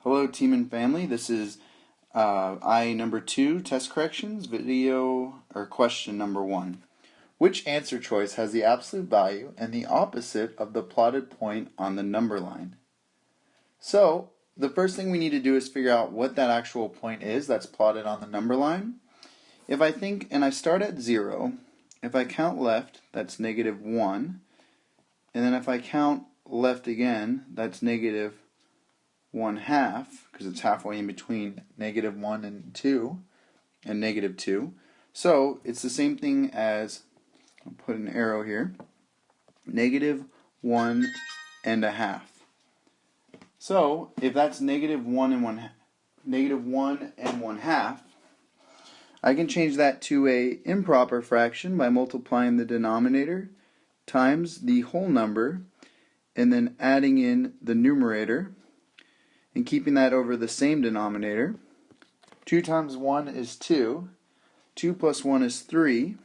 Hello team and family, this is I number 2, test corrections, video or question number 1. Which answer choice has the absolute value and the opposite of the plotted point on the number line? So the first thing we need to do is figure out what that actual point is that's plotted on the number line. If I think, and I start at 0, if I count left, that's negative 1, and then if I count left again, that's negative 1/2, because it's halfway in between negative 1 and 2, and negative 2. So it's the same thing as, I'll put an arrow here, negative 1.5. So if that's negative 1 and 1/2, I can change that to a improper fraction by multiplying the denominator times the whole number and then adding in the numerator and keeping that over the same denominator. 2 times 1 is 2. 2 plus 1 is 3.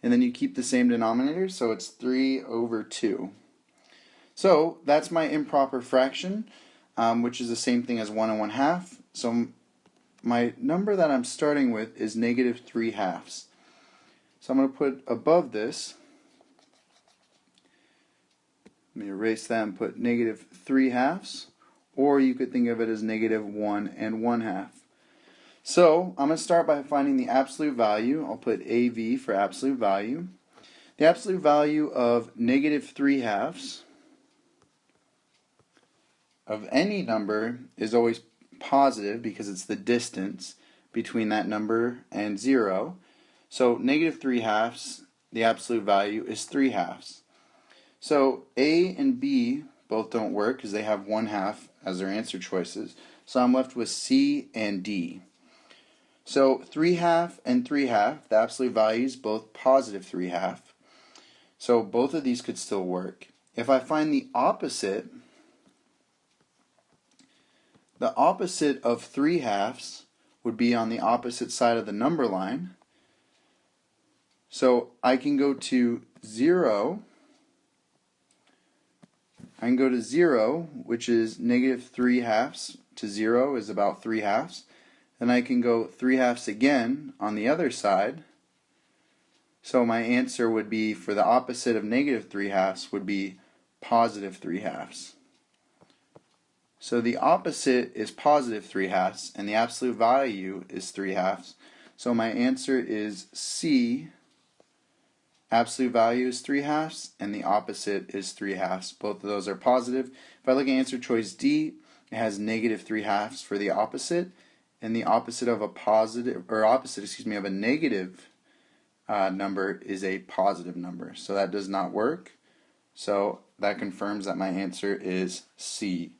And then you keep the same denominator, so it's 3 over 2. So that's my improper fraction, which is the same thing as 1 and 1/2. So my number that I'm starting with is negative 3/2. So I'm going to put above this, let me erase that and put negative 3/2. Or you could think of it as negative 1 and 1/2. So I'm going to start by finding the absolute value. I'll put AV for absolute value. The absolute value of negative 3/2 of any number is always positive because it's the distance between that number and 0. So negative 3/2, the absolute value is 3/2. So A and B both don't work because they have 1/2 as their answer choices. So I'm left with C and D. So 3/2 and 3/2, the absolute values both positive 3/2. So both of these could still work. If I find the opposite of 3/2 would be on the opposite side of the number line. So I can go to 0. I can go to 0, which is negative 3/2 to 0 is about 3/2. Then I can go 3/2 again on the other side. So my answer would be, for the opposite of negative 3/2 would be positive 3/2. So the opposite is positive 3/2 and the absolute value is 3/2. So my answer is C. Absolute value is 3/2 and the opposite is 3/2. Both of those are positive. If I look at answer choice D, it has negative 3/2 for the opposite, and the opposite of a of a negative number is a positive number. So that does not work. So that confirms that my answer is C.